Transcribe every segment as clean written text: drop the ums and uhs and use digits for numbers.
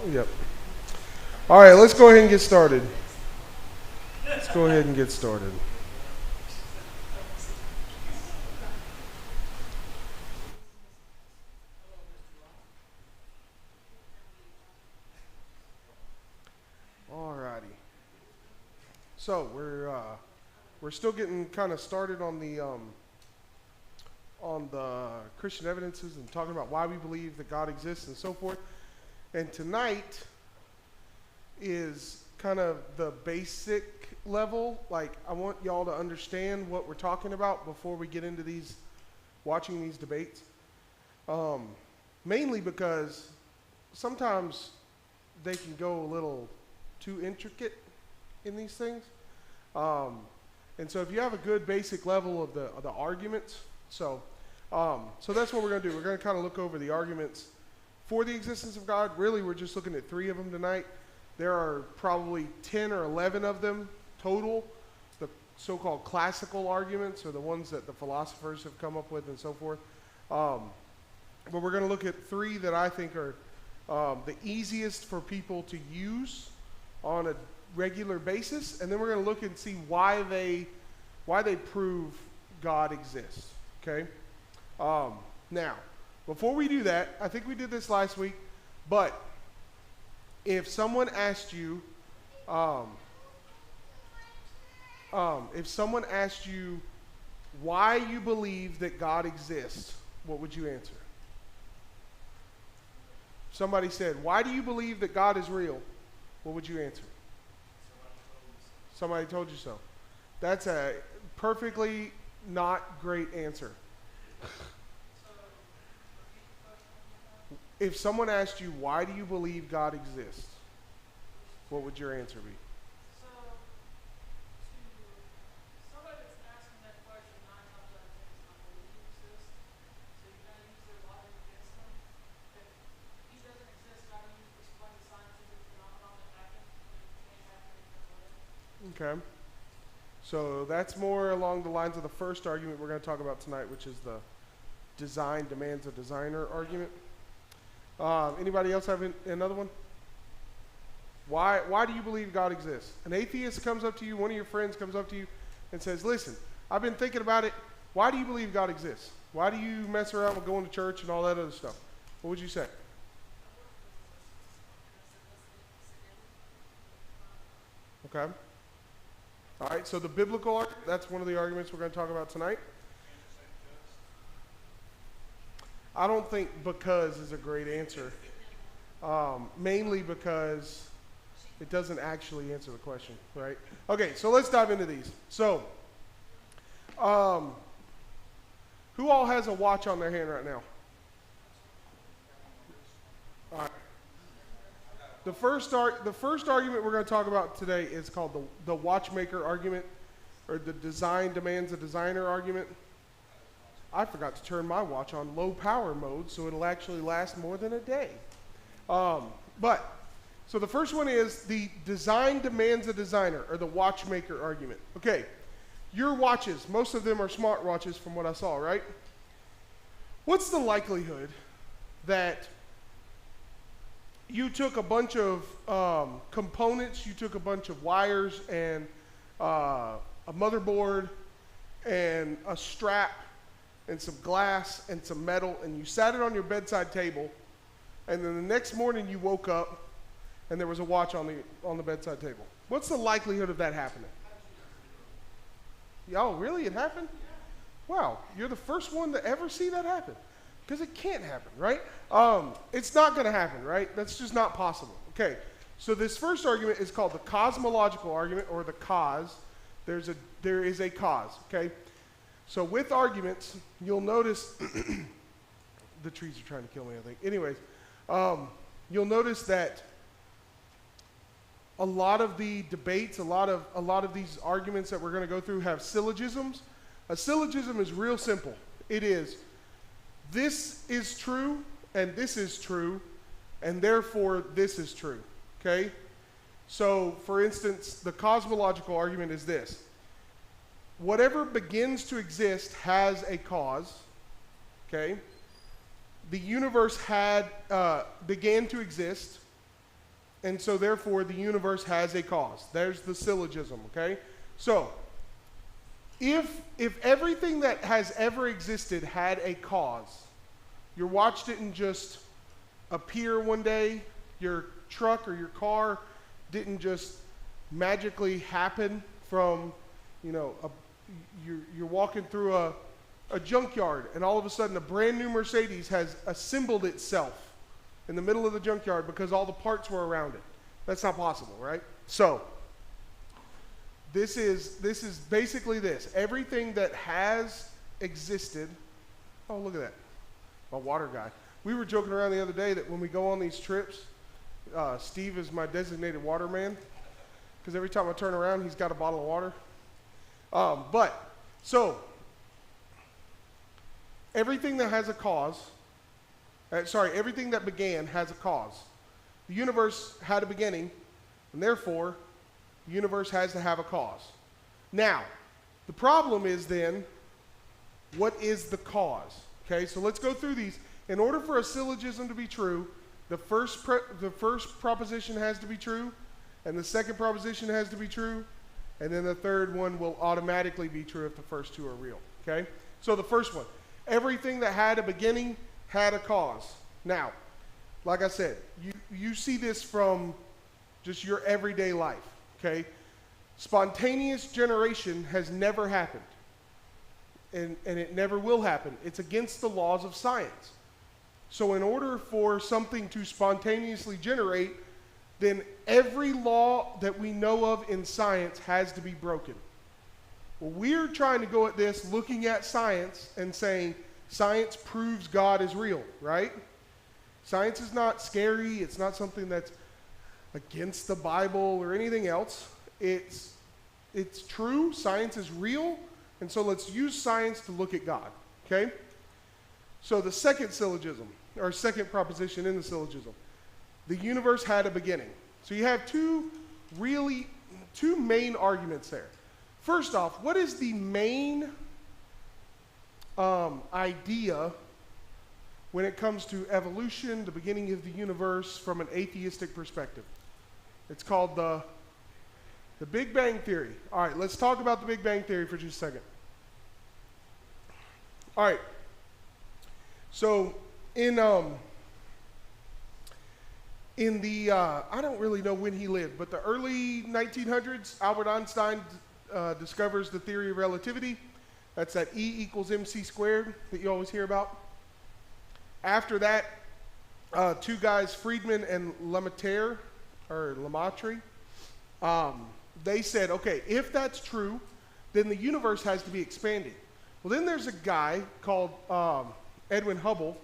Yep. All right, let's go ahead and get started. Let's go ahead and get started. All righty. So we're still getting kind of started on the Christian evidences and talking about why we believe that God exists and so forth. And tonight is kind of the basic level. Like, I want y'all to understand what we're talking about before we get into watching these debates. Mainly because sometimes they can go a little too intricate in these things. And so if you have a good basic level of the arguments, so that's what we're going to do. We're going to kind of look over the arguments for the existence of God. Really, we're just looking at 3 of them tonight. There are probably 10 or 11 of them total. The so-called classical arguments are the ones that the philosophers have come up with and so forth. But we're going to look at 3 that I think are the easiest for people to use on a regular basis, and then we're going to look and see why they prove God exists. Okay. Now, before we do that, I think we did this last week, but if someone asked you, why you believe that God exists, what would you answer? Somebody said, why do you believe that God is real? What would you answer? Somebody told you so. That's a perfectly not great answer. If someone asked you, why do you believe God exists? What would your answer be? So, somebody that's asking that question 9 times out of 10 is not believe he exists. So you're going to use their logic against them. If he doesn't exist, how do you explain the scientific phenomenon that happened when it can't happen in another way? Okay. So that's more along the lines of the first argument we're going to talk about tonight, which is the design demands a designer argument. Anybody else have another one? Why do you believe God exists? An atheist comes up to you, one of your friends comes up to you and says, listen, I've been thinking about it. Why do you believe God exists? Why do you mess around with going to church and all that other stuff? What would you say? Okay. All right, so the biblical argument, that's one of the arguments we're going to talk about tonight. I don't think because is a great answer, mainly because it doesn't actually answer the question, right? Okay, so let's dive into these. So, who all has a watch on their hand right now? All right. The first argument we're going to talk about today is called the watchmaker argument, or the design demands a designer argument. I forgot to turn my watch on low power mode, so it'll actually last more than a day. So the first one is the design demands a designer, or the watchmaker argument. Okay, your watches, most of them are smart watches from what I saw, right? What's the likelihood that you took a bunch of components, you took a bunch of wires and a motherboard and a strap and some glass and some metal, and you sat it on your bedside table, and then the next morning you woke up and there was a watch on the bedside table? What's the likelihood of that happening? Oh, really? It happened? Wow, you're the first one to ever see that happen. Because it can't happen, right? It's not going to happen, right? That's just not possible. Okay, so this first argument is called the cosmological argument, or the cause. There is a cause, okay? So with arguments, you'll notice, the trees are trying to kill me, I think. Anyways, you'll notice that a lot of the debates, a lot of these arguments that we're going to go through have syllogisms. A syllogism is real simple. It is, this is true, and this is true, and therefore this is true, okay? So, for instance, the cosmological argument is this. Whatever begins to exist has a cause, okay? The universe began to exist, and so therefore the universe has a cause. There's the syllogism, okay? So, if everything that has ever existed had a cause, you watched it and just appear one day, your truck or your car didn't just magically happen from, you're walking through a junkyard and all of a sudden a brand new Mercedes has assembled itself in the middle of the junkyard because all the parts were around it. That's not possible, right? So, this is basically this. Everything that has existed, oh, look at that, my water guy. We were joking around the other day that when we go on these trips, Steve is my designated water man, because every time I turn around, he's got a bottle of water. Everything that has a cause, everything that began has a cause. The universe had a beginning, and therefore, the universe has to have a cause. Now, the problem is then, what is the cause? Okay, so let's go through these. In order for a syllogism to be true, the first proposition has to be true, and the second proposition has to be true, and then the third one will automatically be true if the first two are real. Okay? So the first one, everything that had a beginning had a cause. Now, like I said, you see this from just your everyday life. Okay? Spontaneous generation has never happened. And it never will happen. It's against the laws of science. So in order for something to spontaneously generate, then every law that we know of in science has to be broken. Well, we're trying to go at this looking at science and saying science proves God is real, right? Science is not scary. It's not something that's against the Bible or anything else. It's true. Science is real. And so let's use science to look at God, okay? So the second syllogism, or second proposition in the syllogism, the universe had a beginning. So you have two main arguments there. First off, what is the main idea when it comes to evolution, the beginning of the universe from an atheistic perspective? It's called the Big Bang Theory. All right, let's talk about the Big Bang Theory for just a second. All right. So in the I don't really know when he lived, but the early 1900s, Albert Einstein discovers the theory of relativity. That's that E equals mc squared that you always hear about. After that, two guys, Friedman and Lemaitre, they said, okay, if that's true, then the universe has to be expanding. Well, then there's a guy called Edwin Hubble,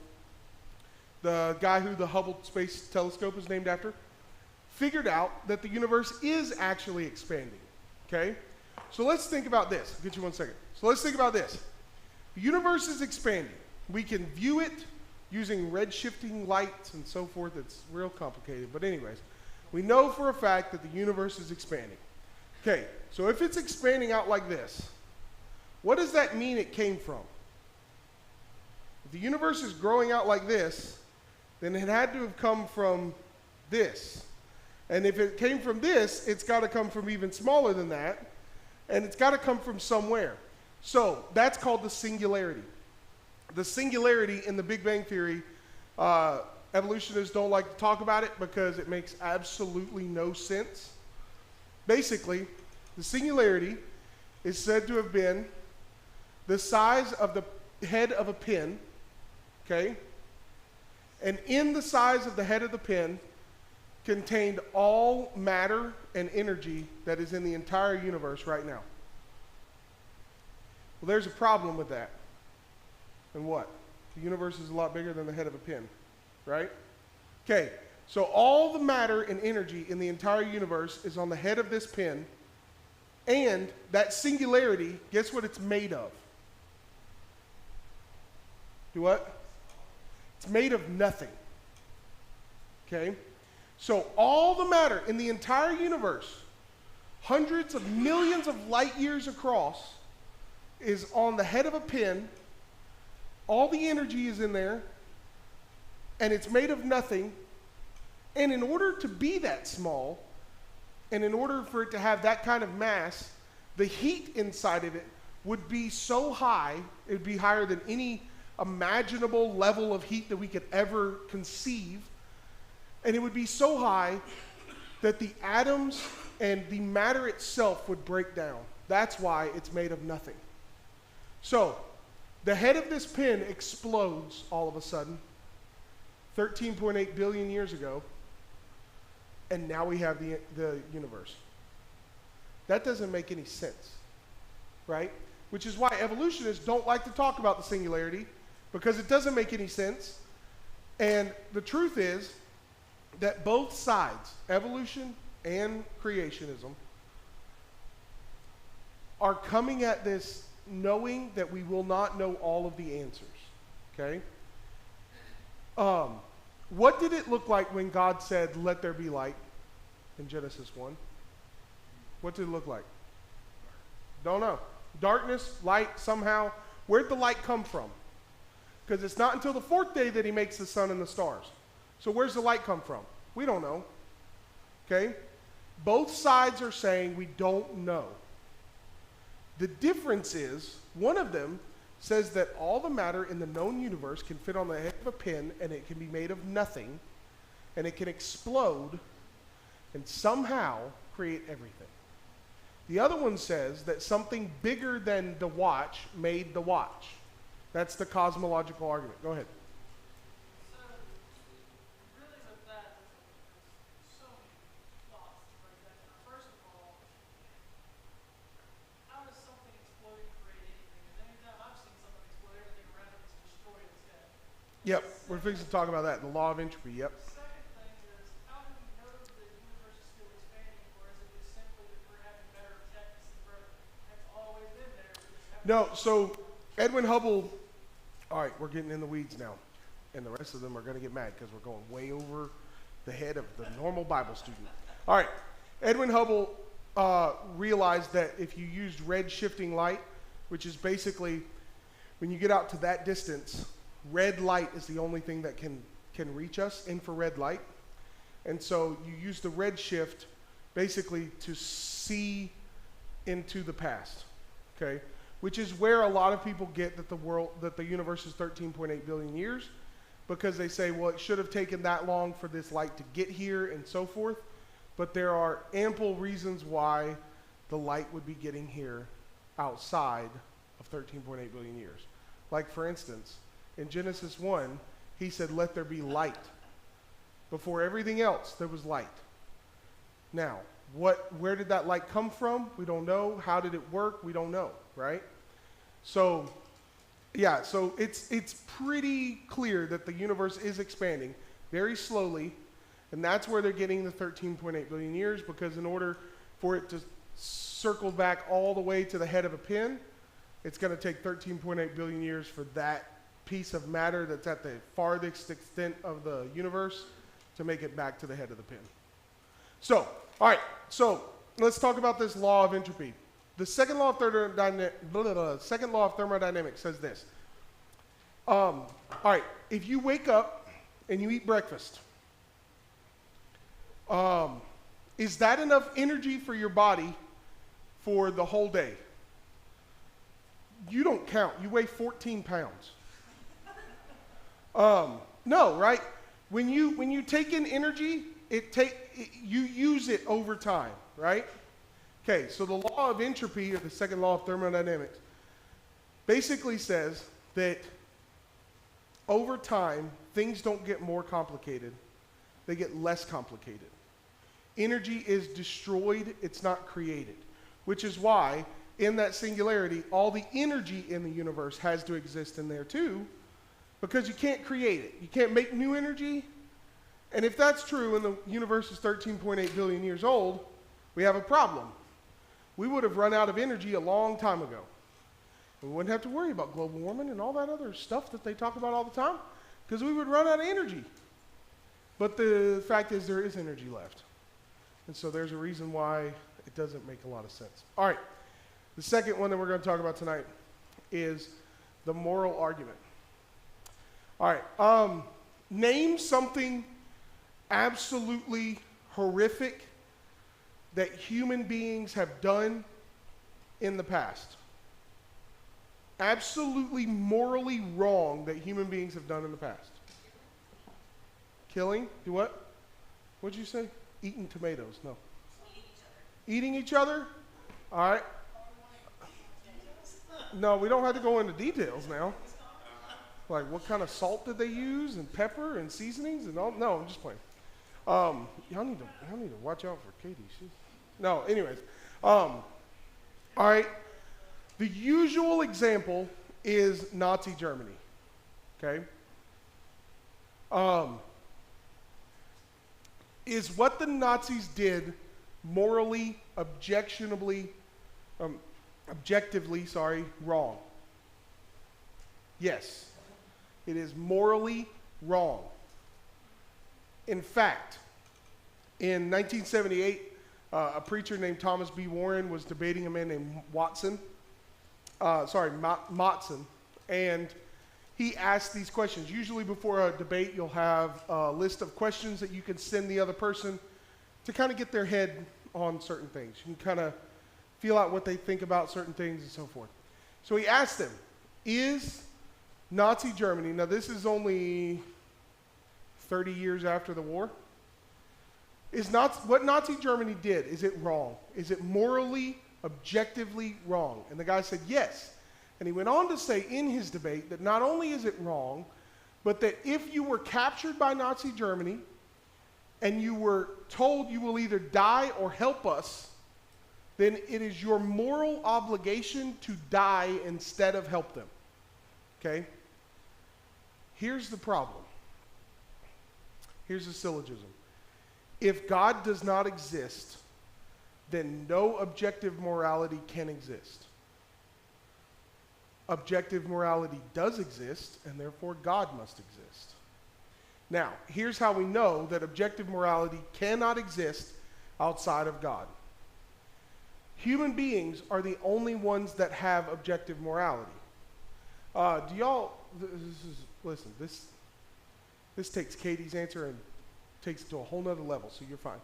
the guy who the Hubble Space Telescope is named after, figured out that the universe is actually expanding, okay? So let's think about this. I'll get you 1 second. So let's think about this. The universe is expanding. We can view it using red-shifting lights and so forth. It's real complicated, but anyways, we know for a fact that the universe is expanding. Okay, so if it's expanding out like this, what does that mean it came from? If the universe is growing out like this, then it had to have come from this. And if it came from this, it's got to come from even smaller than that, and it's got to come from somewhere. So that's called the singularity. The singularity in the Big Bang Theory, evolutionists don't like to talk about it because it makes absolutely no sense. Basically, the singularity is said to have been the size of the head of a pin, okay? And in the size of the head of the pin contained all matter and energy that is in the entire universe right now. Well, there's a problem with that. And what? The universe is a lot bigger than the head of a pin, right? Okay, so all the matter and energy in the entire universe is on the head of this pin, and that singularity, guess what it's made of? Do what? It's made of nothing. Okay? So all the matter in the entire universe, hundreds of millions of light years across, is on the head of a pin. All the energy is in there, and it's made of nothing, And in order to be that small, and in order for it to have that kind of mass, the heat inside of it would be so high, it would be higher than any imaginable level of heat that we could ever conceive. And it would be so high that the atoms and the matter itself would break down. That's why it's made of nothing. So, the head of this pin explodes all of a sudden, 13.8 billion years ago, and now we have the universe. That doesn't make any sense, right? Which is why evolutionists don't like to talk about the singularity, because it doesn't make any sense. And the truth is that both sides, evolution and creationism, are coming at this knowing that we will not know all of the answers, okay? What did it look like when God said, "Let there be light" in Genesis 1? What did it look like? Don't know. Darkness, light, somehow. Where'd the light come from? Because it's not until the fourth day that he makes the sun and the stars. So where's the light come from? We don't know. Okay? Both sides are saying we don't know. The difference is, one of them says that all the matter in the known universe can fit on the head of a pin, and it can be made of nothing, and it can explode and somehow create everything. The other one says that something bigger than the watch made the watch. That's the cosmological argument. Go ahead. So, really with that, there's so many thoughts to break that down. First of all, how does something exploding create anything? Because anytime I've seen something explode, everything around it is destroyed instead. Yep, we're fixing to talk about that. The law of entropy, yep. Second thing is, how do we know that the universe is still expanding, or is it just simply that we're having better techniques and growth? That's always been there. We just haven't. No, so Edwin Hubble, all right, we're getting in the weeds now. And the rest of them are going to get mad because we're going way over the head of the normal Bible student. All right, Edwin Hubble realized that if you used red shifting light, which is basically when you get out to that distance, red light is the only thing that can reach us, infrared light. And so you use the red shift basically to see into the past, okay? Which is where a lot of people get that the universe is 13.8 billion years, because they say, well, it should have taken that long for this light to get here and so forth. But there are ample reasons why the light would be getting here outside of 13.8 billion years. Like, for instance, in Genesis 1, he said, "Let there be light." Before everything else, there was light. Now, where did that light come from? We don't know. How did it work? We don't know, right? So, yeah, so it's pretty clear that the universe is expanding very slowly, and that's where they're getting the 13.8 billion years, because in order for it to circle back all the way to the head of a pin, it's going to take 13.8 billion years for that piece of matter that's at the farthest extent of the universe to make it back to the head of the pin. So, all right, so let's talk about this law of entropy. The second law of thermodynamics says this. All right, if you wake up and you eat breakfast, is that enough energy for your body for the whole day? You don't count. You weigh 14 pounds. No, right? When you take in energy, you use it over time, right? Okay, so the law of entropy, or the second law of thermodynamics, basically says that over time, things don't get more complicated. They get less complicated. Energy is destroyed, it's not created. Which is why, in that singularity, all the energy in the universe has to exist in there too, because you can't create it. You can't make new energy. And if that's true, and the universe is 13.8 billion years old, we have a problem. We would have run out of energy a long time ago. We wouldn't have to worry about global warming and all that other stuff that they talk about all the time, because we would run out of energy. But the fact is, there is energy left. And so there's a reason why it doesn't make a lot of sense. All right, the second one that we're going to talk about tonight is the moral argument. All right, name something absolutely horrific that human beings have done in the past. Absolutely morally wrong that human beings have done in the past. Killing? Do what? What'd you say? Eating tomatoes. No. Eating each other? All right. No, we don't have to go into details now. Like what kind of salt did they use and pepper and seasonings and all? No, I'm just playing. Y'all need to watch out for Katie. No, anyways. All right. The usual example is Nazi Germany. Okay? Is what the Nazis did morally, objectively, wrong? Yes. It is morally wrong. In fact, in 1978, a preacher named Thomas B. Warren was debating a man named Motzen, and he asked these questions. Usually before a debate, you'll have a list of questions that you can send the other person to kind of get their head on certain things. You can kind of feel out what they think about certain things and so forth. So he asked them, is Nazi Germany, now this is only 30 years after the war, what Nazi Germany did, is it wrong? Is it morally, objectively wrong? And the guy said yes. And he went on to say in his debate that not only is it wrong, but that if you were captured by Nazi Germany and you were told you will either die or help us, then it is your moral obligation to die instead of help them. Okay? Here's the problem. Here's the syllogism. If God does not exist, then no objective morality can exist. Objective morality does exist, and therefore God must exist. Now, here's how we know that objective morality cannot exist outside of God. Human beings are the only ones that have objective morality. Listen, this takes Katie's answer and takes it to a whole nother level, so you're fine.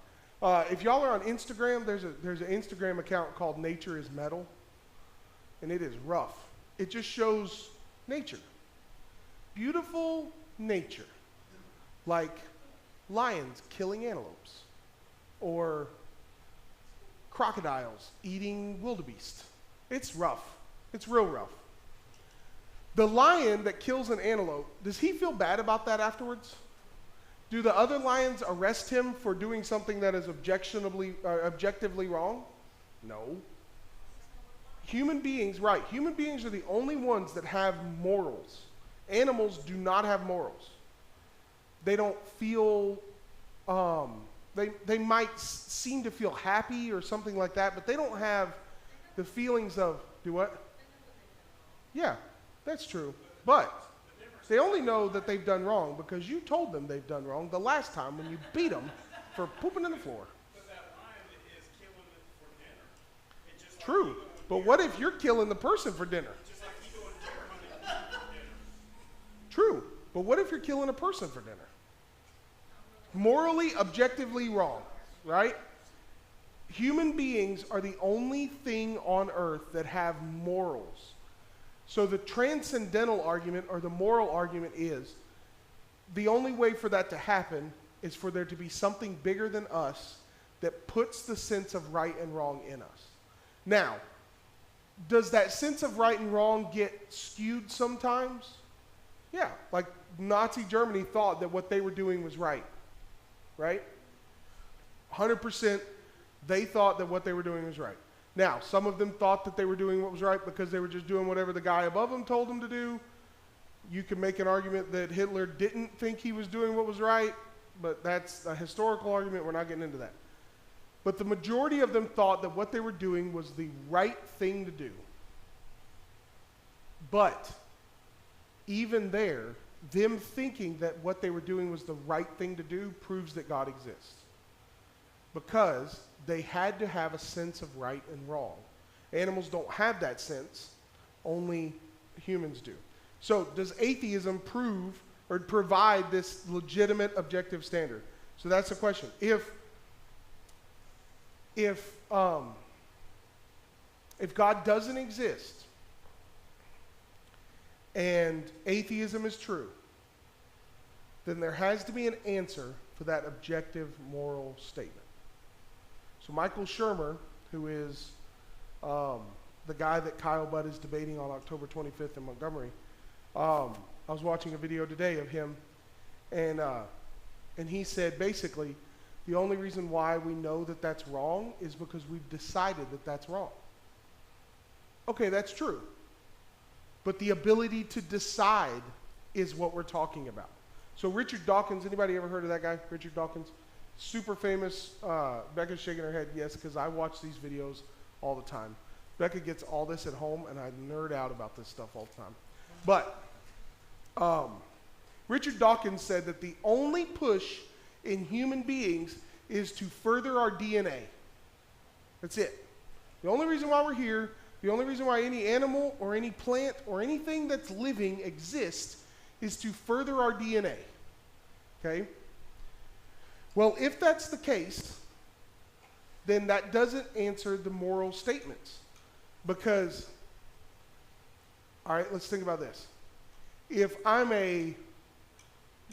If y'all are on Instagram, there's an Instagram account called Nature is Metal, and it is rough. It just shows nature. Beautiful nature. Like lions killing antelopes, or crocodiles eating wildebeest. It's rough. It's real rough. The lion that kills an antelope, does he feel bad about that afterwards? Do the other lions arrest him for doing something that is objectively wrong? No. Human beings are the only ones that have morals. Animals do not have morals. They don't feel, they might seem to feel happy or something like that, but they don't have the feelings of, do what? Yeah, that's true. But they only know that they've done wrong because you told them they've done wrong the last time when you beat them for pooping in the floor. But that lion is killing it for dinner. It's just True. Like but what if you're killing the person for dinner? just like you doing deer hunting for dinner. True. But what if you're killing a person for dinner? Morally, objectively wrong, right? Human beings are the only thing on earth that have morals. So the transcendental argument or the moral argument is the only way for that to happen is for there to be something bigger than us that puts the sense of right and wrong in us. Now, does that sense of right and wrong get skewed sometimes? Yeah, like Nazi Germany thought that what they were doing was right, right? 100% they thought that what they were doing was right. Now, some of them thought that they were doing what was right because they were just doing whatever the guy above them told them to do. You can make an argument that Hitler didn't think he was doing what was right, but that's a historical argument. We're not getting into that. But the majority of them thought that what they were doing was the right thing to do. But even there, them thinking that what they were doing was the right thing to do proves that God exists. Because they had to have a sense of right and wrong. Animals don't have that sense, only humans do. So does atheism prove or provide this legitimate objective standard? So that's the question. If God doesn't exist and atheism is true, then there has to be an answer for that objective moral statement. So Michael Shermer, who is the guy that Kyle Budd is debating on October 25th in Montgomery, I was watching a video today of him, and he said basically the only reason why we know that that's wrong is because we've decided that that's wrong. Okay, that's true. But the ability to decide is what we're talking about. So Richard Dawkins, anybody ever heard of that guy, Richard Dawkins? Super famous. Becca's shaking her head yes, because I watch these videos all the time. Becca gets all this at home, and I nerd out about this stuff all the time. But Richard Dawkins said that the only push in human beings is to further our DNA. That's it. The only reason why we're here, the only reason why any animal or any plant or anything that's living exists is to further our DNA. Okay? Well, if that's the case, then that doesn't answer the moral statements. Because, all right, let's think about this. If I'm a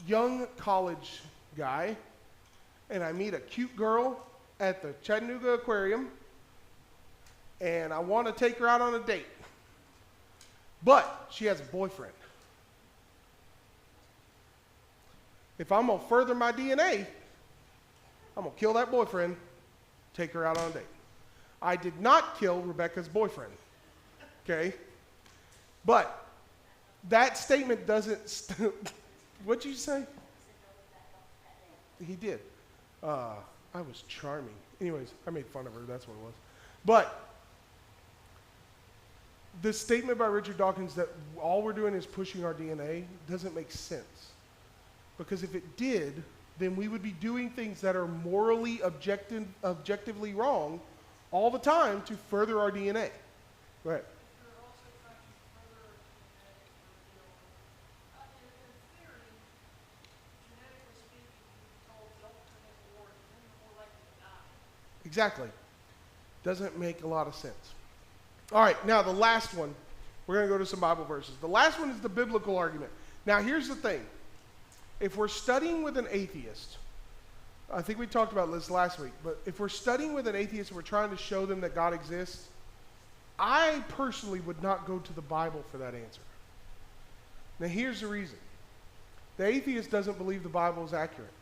young college guy and I meet a cute girl at the Chattanooga Aquarium and I want to take her out on a date, but she has a boyfriend, if I'm going to further my DNA, I'm going to kill that boyfriend, take her out on a date. I did not kill Rebecca's boyfriend, okay? But that statement doesn't, what'd you say? He did. I was charming. Anyways, I made fun of her, that's what it was. But the statement by Richard Dawkins that all we're doing is pushing our DNA doesn't make sense. Because if it did, then we would be doing things that are morally objectively wrong all the time to further our DNA. Go ahead. You're also trying to further genetic reveal. In theory, genetically speaking, you're told don't commit war, then you're more likely to die. Exactly. Doesn't make a lot of sense. All right, now the last one. We're going to go to some Bible verses. The last one is the biblical argument. Now here's the thing. If we're studying with an atheist, I think we talked about this last week, but if we're studying with an atheist and we're trying to show them that God exists, I personally would not go to the Bible for that answer. Now here's the reason. The atheist doesn't believe the Bible is accurate.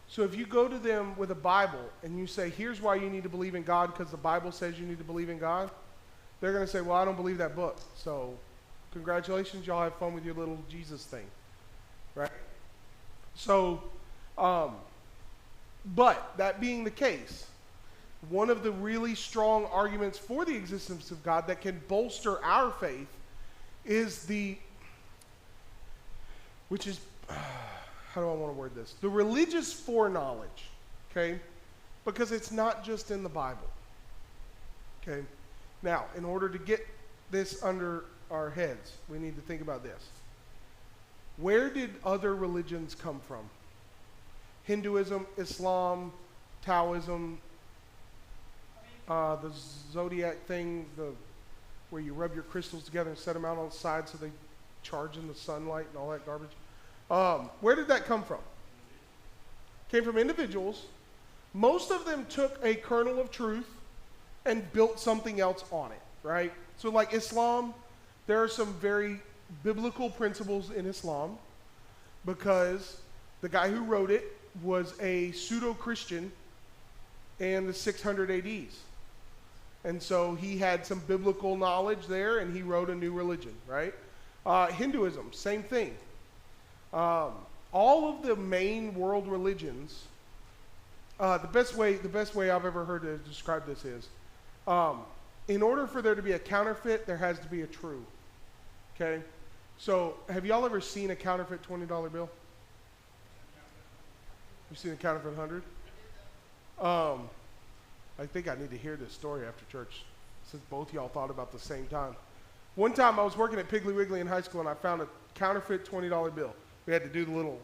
So if you go to them with a Bible and you say, here's why you need to believe in God because the Bible says you need to believe in God, they're going to say, well, I don't believe that book. So congratulations, y'all have fun with your little Jesus thing. Right? So, but that being the case, one of the really strong arguments for the existence of God that can bolster our faith is which is, how do I want to word this? The religious foreknowledge, okay? Because it's not just in the Bible, okay? Now, in order to get this under our heads, we need to think about this. Where did other religions come from? Hinduism, Islam, Taoism, the zodiac thing, where you rub your crystals together and set them out on the side so they charge in the sunlight and all that garbage. Where did that come from? Came from individuals. Most of them took a kernel of truth and built something else on it, right? So like Islam, there are some very biblical principles in Islam because the guy who wrote it was a pseudo-Christian in the 600 ADs. And so he had some biblical knowledge there and he wrote a new religion, right? Hinduism, same thing. All of the main world religions, the best way I've ever heard to describe this is, in order for there to be a counterfeit, there has to be a true. Okay? So, have y'all ever seen a counterfeit $20 bill? You seen a counterfeit 100? I think I need to hear this story after church, since both y'all thought about the same time. One time I was working at Piggly Wiggly in high school and I found a counterfeit $20 bill. We had to do the little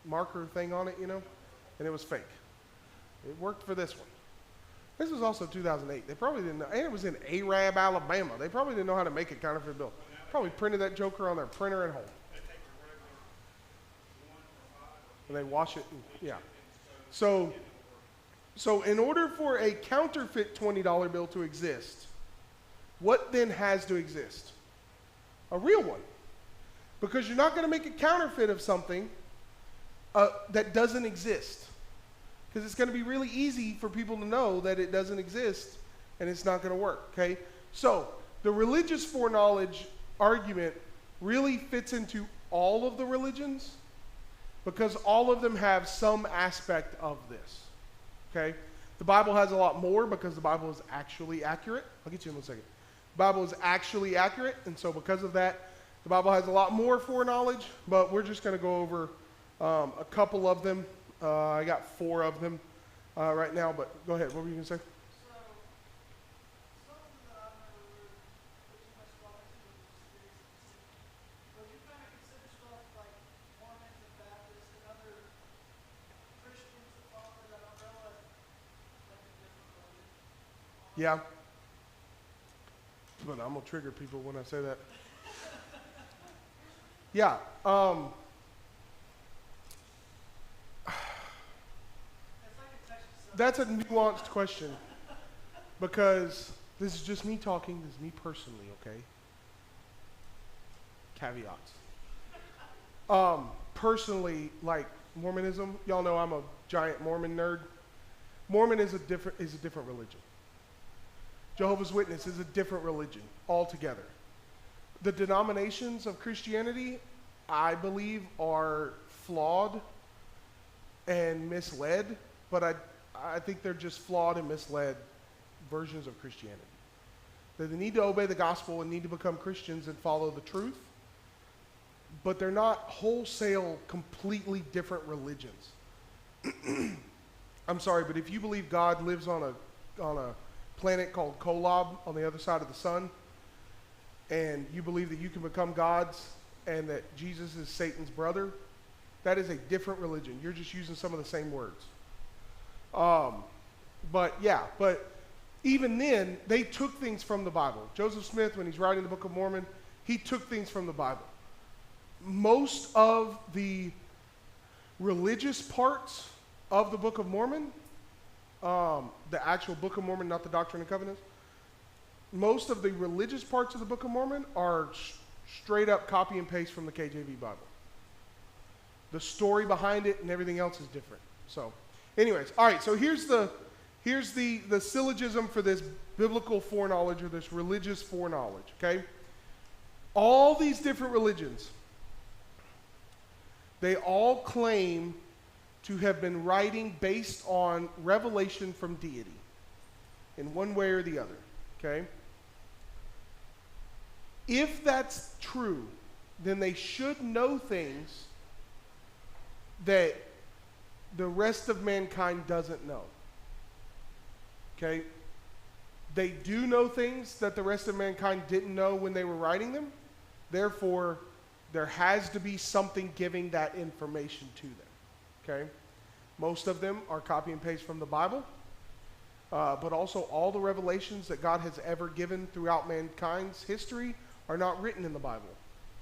marker thing on it, you know, and it was fake. It worked for this one. This was also 2008. They probably didn't know, and it was in Arab, Alabama. They probably didn't know how to make a counterfeit bill. Probably printed that joker on their printer at home. And they wash it, and, yeah. So in order for a counterfeit $20 bill to exist, what then has to exist? A real one. Because you're not going to make a counterfeit of something that doesn't exist. Because it's going to be really easy for people to know that it doesn't exist and it's not going to work, okay? So the religious foreknowledge argument really fits into all of the religions because all of them have some aspect of this, okay? The Bible has a lot more because the Bible is actually accurate. I'll get you in 1 second. The Bible is actually accurate, and so because of that, the Bible has a lot more foreknowledge, but we're just going to go over a couple of them. I got 4 of them right now, but go ahead. What were you going to say? So, something that I've never really put too much thought into is, would you kind of consider stuff like Mormons and Baptists and other Christians that fall under that umbrella like a different religion? Yeah. But I'm going to trigger people when I say that. Yeah. That's a nuanced question because this is just me talking. This is me personally, okay? Caveats. Personally, like Mormonism, y'all know I'm a giant Mormon nerd. Mormon is a different religion. Jehovah's Witness is a different religion altogether. The denominations of Christianity, I believe, are flawed and misled, but I think they're just flawed and misled versions of Christianity. They need to obey the gospel and need to become Christians and follow the truth, but they're not wholesale, completely different religions. I'm sorry, but if you believe God lives on a planet called Kolob on the other side of the sun, and you believe that you can become gods and that Jesus is Satan's brother, that is a different religion. You're just using some of the same words. But even then, they took things from the Bible. Joseph Smith, when he's writing the Book of Mormon, he took things from the Bible. Most of the religious parts of the Book of Mormon, the actual Book of Mormon, not the Doctrine and Covenants, most of the religious parts of the Book of Mormon are straight up copy and paste from the KJV Bible. The story behind it and everything else is different. So, anyways, all right, so here's the syllogism for this biblical foreknowledge or this religious foreknowledge, okay? All these different religions, they all claim to have been writing based on revelation from deity in one way or the other, okay? If that's true, then they should know things that the rest of mankind doesn't know. Okay? They do know things that the rest of mankind didn't know when they were writing them. Therefore, there has to be something giving that information to them. Okay? Most of them are copy and paste from the Bible, but also all the revelations that God has ever given throughout mankind's history are not written in the Bible.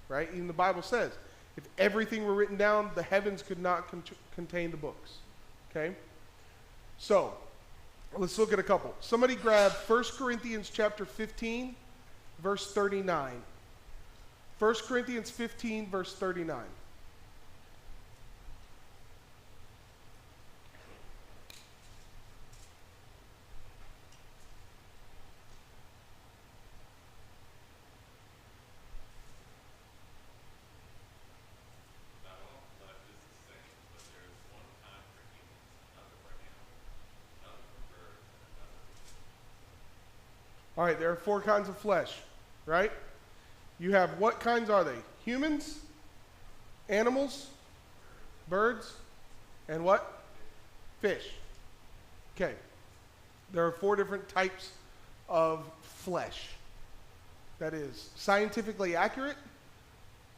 Right? Even the Bible says, if everything were written down, the heavens could not contain the books. Okay? So, let's look at a couple. Somebody grab 1 Corinthians chapter 15, verse 39. 1 Corinthians 15, verse 39. All right, there are 4 kinds of flesh, right? You have, what kinds are they? Humans, animals, birds, and what? Fish. Okay. There are 4 different types of flesh. That is scientifically accurate.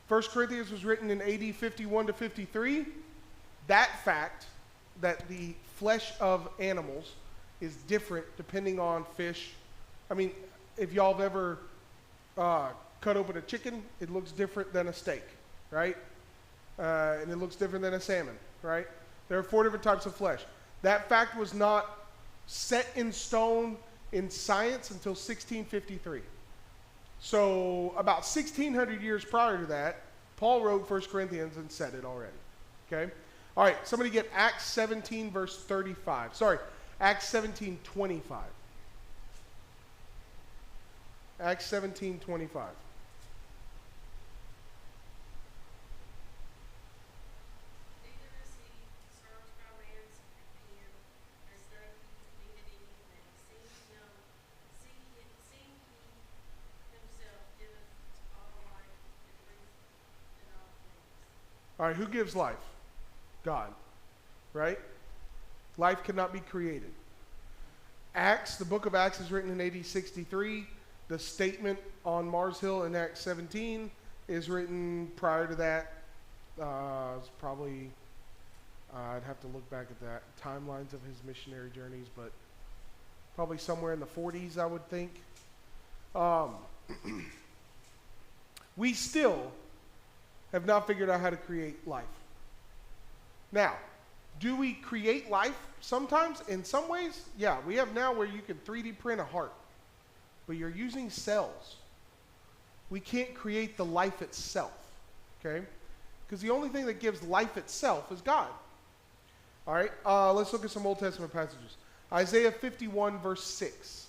1 Corinthians was written in AD 51 to 53. that fact that the flesh of animals is different depending on fish. I mean, if y'all have ever cut open a chicken, it looks different than a steak, right? And it looks different than a salmon, right? There are 4 different types of flesh. That fact was not set in stone in science until 1653. So about 1600 years prior to that, Paul wrote 1 Corinthians and said it already. Okay? All right, somebody get Acts 17, verse 35. Sorry, Acts 17, 25. Acts 17, 25. Neither is he served by man's hand, as though he needed anything, seeing he himself giveth all life and breath in all things. All right, who gives life? God, right? Life cannot be created. Acts, the book of Acts is written in AD 63. The statement on Mars Hill in Acts 17 is written prior to that. It's probably, I'd have to look back at that, timelines of his missionary journeys, but probably somewhere in the 40s, I would think. We still have not figured out how to create life. Now, do we create life sometimes? In some ways, yeah. We have now where you can 3D print a heart, but you're using cells. We can't create the life itself, okay? Because the only thing that gives life itself is God. All right, let's look at some Old Testament passages. Isaiah 51, verse 6.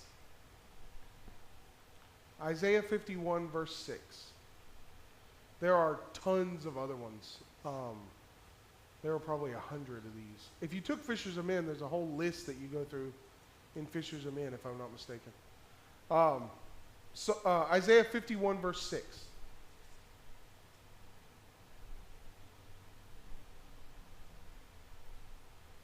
Isaiah 51, verse 6. There are tons of other ones. There are probably 100 of these. If you took Fishers of Men, there's a whole list that you go through in Fishers of Men, if I'm not mistaken. Isaiah 51, verse 6.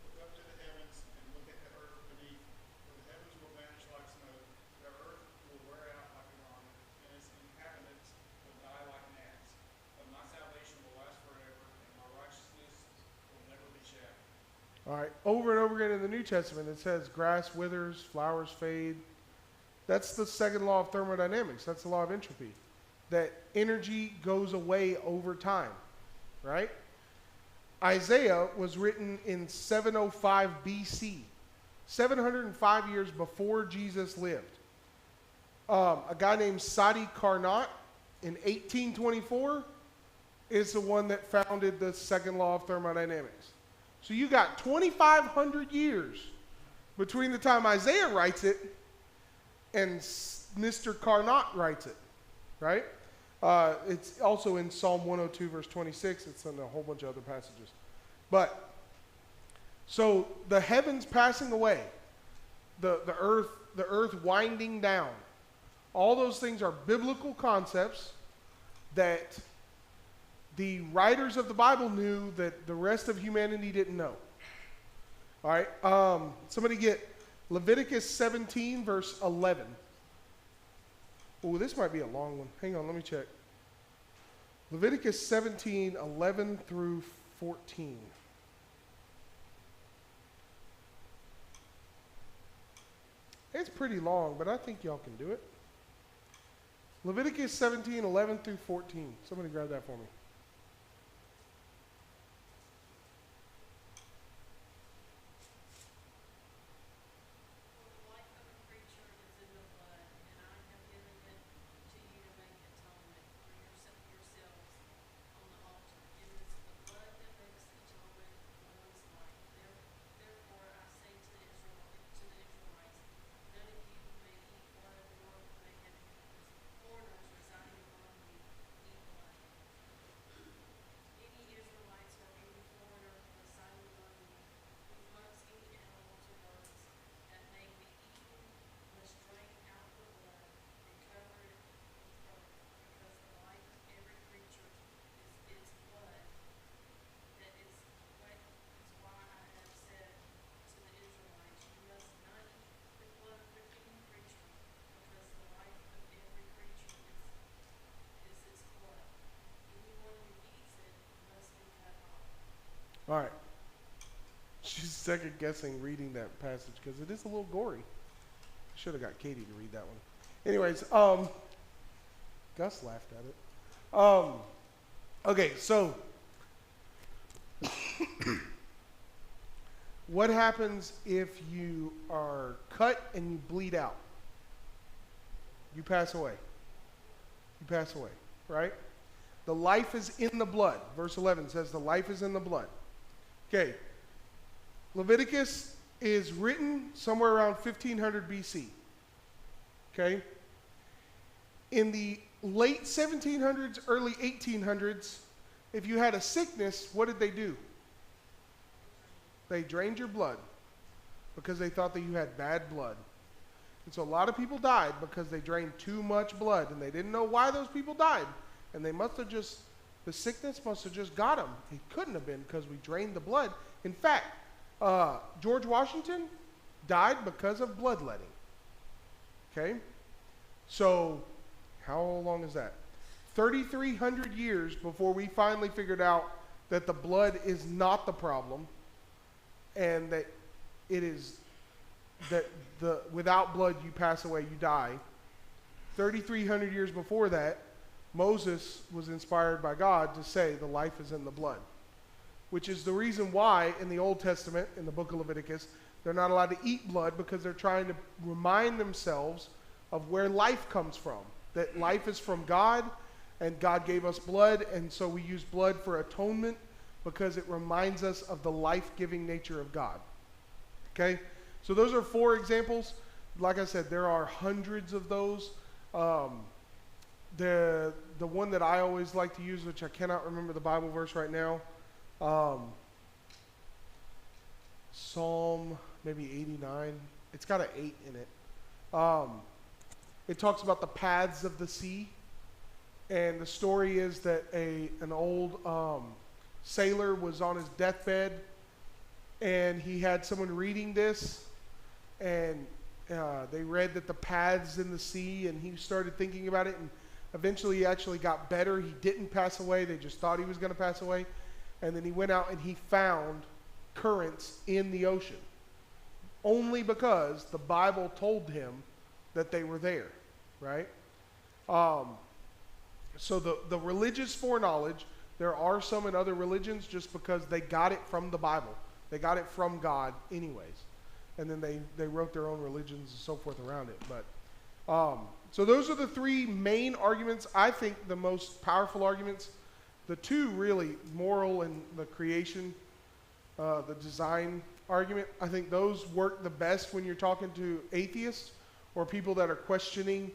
Look up to the heavens and look at the earth beneath, for the heavens will vanish like smoke, the earth will wear out like a garment, and its inhabitants will die like gnats. But my salvation will last forever, and my righteousness will never be shattered. All right, over and over again in the New Testament, it says grass withers, flowers fade. That's the second law of thermodynamics. That's the law of entropy. That energy goes away over time, right? Isaiah was written in 705 BC, 705 years before Jesus lived. A guy named Sadi Carnot in 1824 is the one that founded the second law of thermodynamics. So you got 2,500 years between the time Isaiah writes it and Mr. Carnot writes it, right? It's also in Psalm 102, verse 26. It's in a whole bunch of other passages. But, so the heavens passing away, the earth winding down, all those things are biblical concepts that the writers of the Bible knew that the rest of humanity didn't know. All right, somebody get Leviticus 17, verse 11. Oh, this might be a long one. Hang on, let me check. Leviticus 17, 11 through 14. It's pretty long, but I think y'all can do it. Leviticus 17, 11 through 14. Somebody grab that for me. For the life of a creature is in the blood, and I have given it to you to make atonement for yourselves on the altar. It is the blood that makes atonement for one's life. Therefore I say to the Israelites, none of you may eat blood, nor may foreigners residing among you eat blood. just second guessing reading that passage because it is a little gory. Should have got Katie to read that one. Anyways, Gus laughed at it. Okay, so what happens if you are cut and you bleed out? You pass away. You pass away, right? The life is in the blood. Verse 11 says the life is in the blood. Okay. Leviticus is written somewhere around 1500 BC. Okay. In the late 1700s, early 1800s, if you had a sickness, what did they do? They drained your blood because they thought that you had bad blood. And so a lot of people died because they drained too much blood, and they didn't know why those people died. And they must have just, the sickness must have just got them. It couldn't have been because we drained the blood. In fact, George Washington died because of bloodletting. Okay? So, how long is that? 3,300 years before we finally figured out that the blood is not the problem, and that it is that without blood you pass away, you die. 3,300 years before that, Moses was inspired by God to say the life is in the blood, which is the reason why in the Old Testament, in the book of Leviticus, they're not allowed to eat blood because they're trying to remind themselves of where life comes from, that life is from God, and God gave us blood, and so we use blood for atonement because it reminds us of the life-giving nature of God. Okay? So those are 4 examples. Like I said, there are hundreds of those. The one that I always like to use, which I cannot remember the Bible verse right now, Psalm maybe 89. It's got an 8 in it. It talks about the paths of the sea. And the story is that an old sailor was on his deathbed, and he had someone reading this, and they read that the paths in the sea, and he started thinking about it, and eventually he actually got better. He didn't pass away. They just thought he was going to pass away. And then he went out and he found currents in the ocean, only because the Bible told him that they were there, right? So the religious foreknowledge, there are some in other religions just because they got it from the Bible. They got it from God anyways. And then they wrote their own religions and so forth around it. But so those are the 3 main arguments. I think the most powerful arguments, the 2 really, moral and the creation, the design argument, I think those work the best when you're talking to atheists or people that are questioning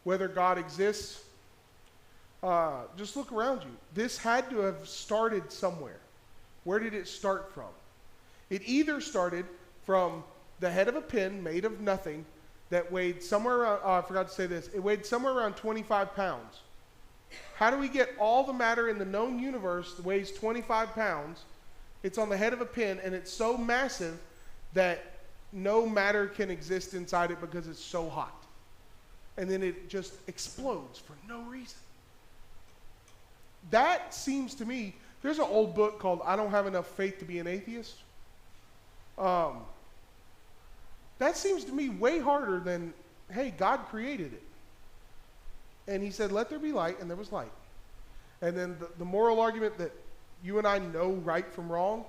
whether God exists. Just look around you. This had to have started somewhere. Where did it start from? It either started from the head of a pin made of nothing that weighed somewhere around, I forgot to say this, it weighed somewhere around 25 pounds. How do we get all the matter in the known universe that weighs 25 pounds? It's on the head of a pin, and it's so massive that no matter can exist inside it because it's so hot. And then it just explodes for no reason. That seems to me, there's an old book called I Don't Have Enough Faith to Be an Atheist. That seems to me way harder than, hey, God created it. And he said, let there be light, and there was light. And then the moral argument that you and I know right from wrong,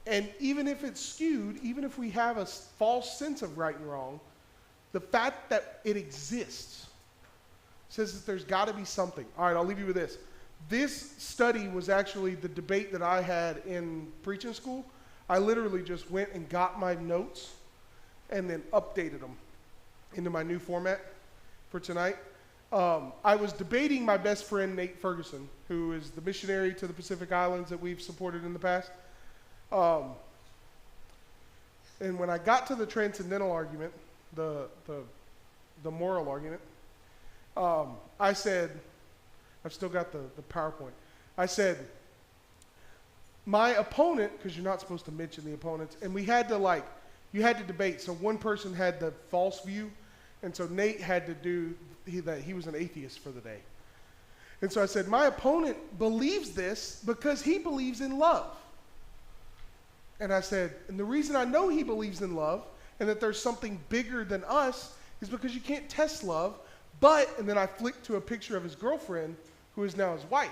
and even if it's skewed, even if we have a false sense of right and wrong, the fact that it exists says that there's got to be something. All right, I'll leave you with this. This study was actually the debate that I had in preaching school. I literally just went and got my notes and then updated them into my new format for tonight. I was debating my best friend, Nate Ferguson, who is the missionary to the Pacific Islands that we've supported in the past. And when I got to the transcendental argument, the moral argument, I said, I've still got the PowerPoint. I said, my opponent, because you're not supposed to mention the opponents, and we had to you had to debate. So one person had the false view, and so Nate had to do that he was an atheist for the day. And so I said, my opponent believes this because he believes in love. And I said, and the reason I know he believes in love and that there's something bigger than us is because you can't test love. But, and then I flicked to a picture of his girlfriend, who is now his wife.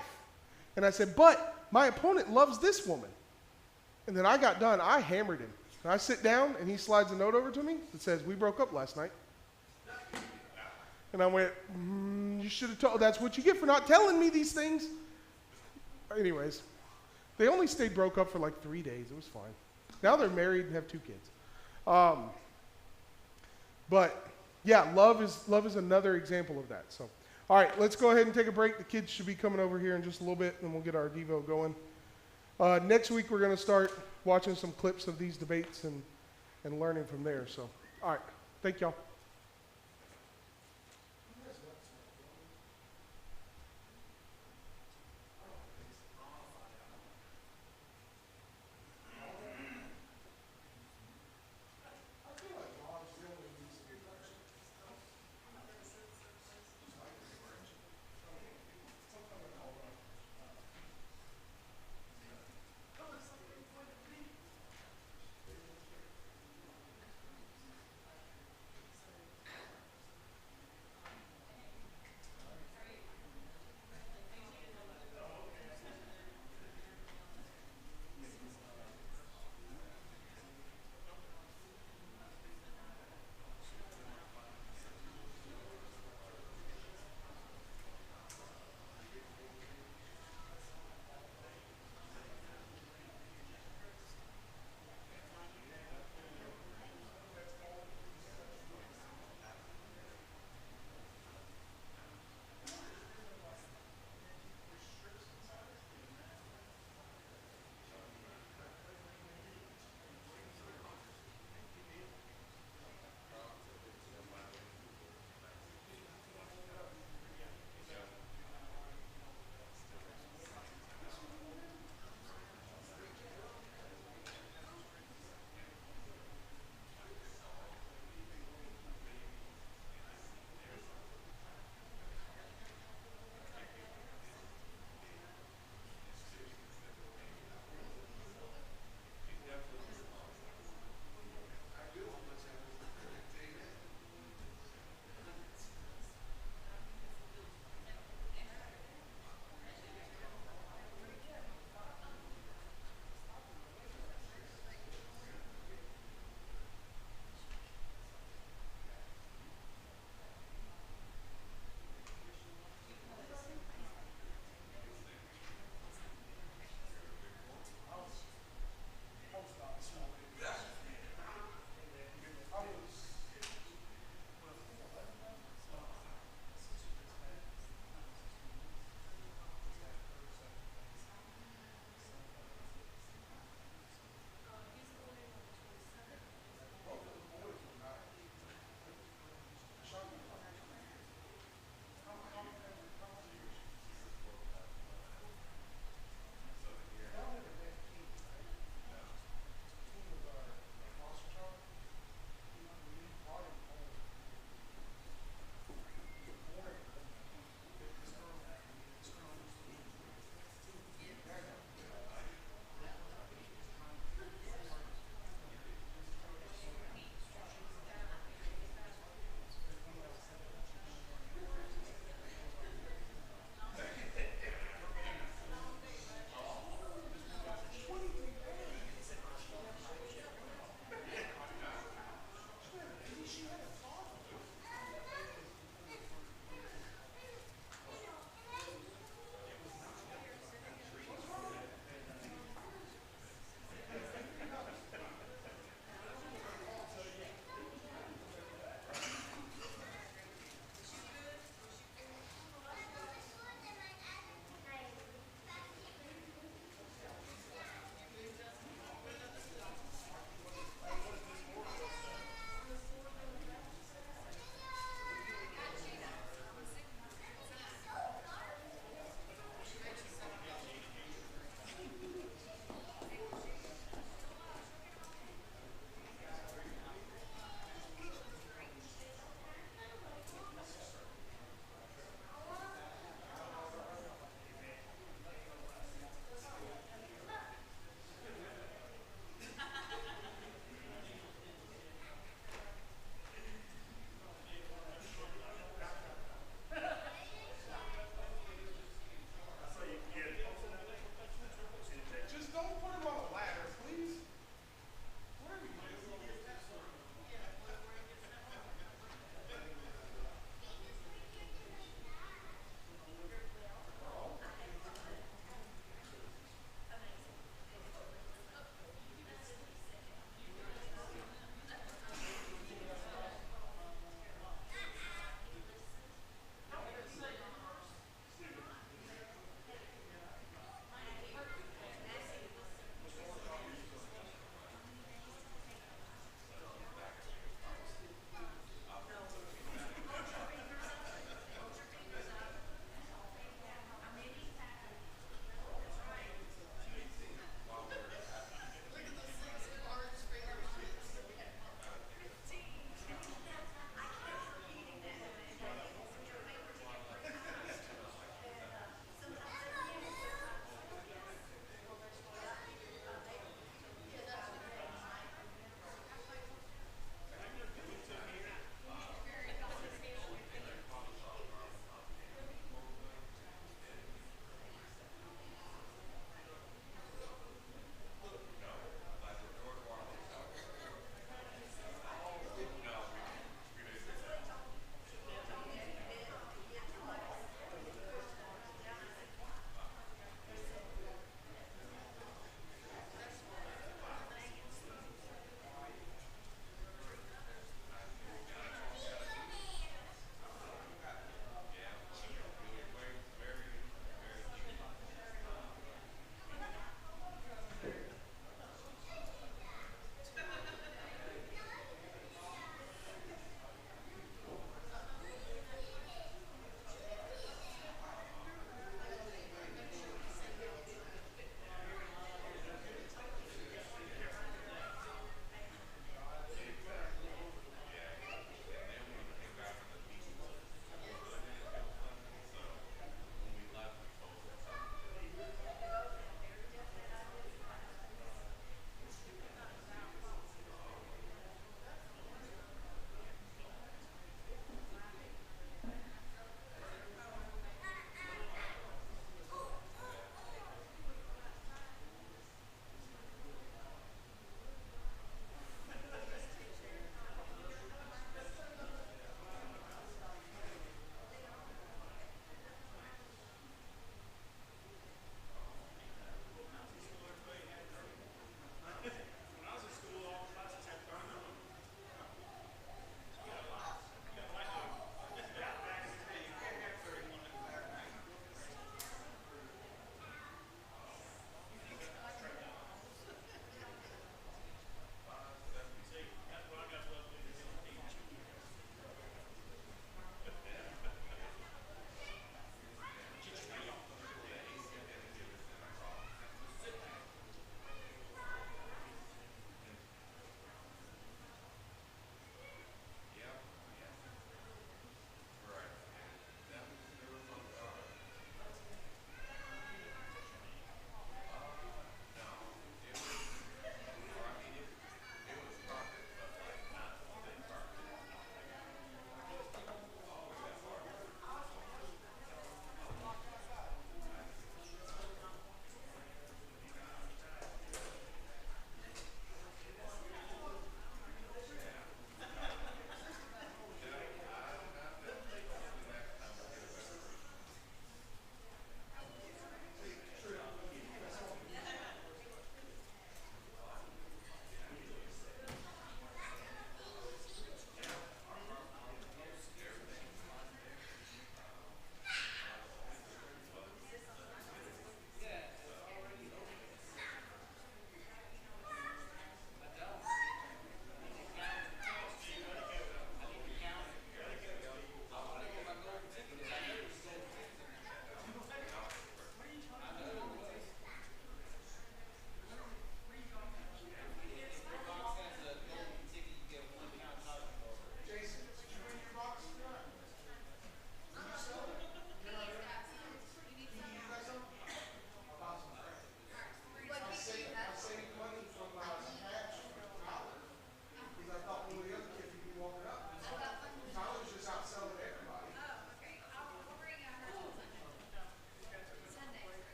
And I said, but my opponent loves this woman. And then I got done, I hammered him. And I sit down, and he slides a note over to me that says, we broke up last night. And I went, you should have told, that's what you get for not telling me these things. Anyways, they only stayed broke up for like 3 days. It was fine. Now they're married and have 2 kids. But yeah, love is another example of that. So, all right, let's go ahead and take a break. The kids should be coming over here in just a little bit, and we'll get our Devo going. Next week, we're going to start watching some clips of these debates and learning from there. So, all right, thank y'all.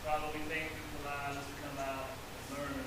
probably think through the lines to come out and learn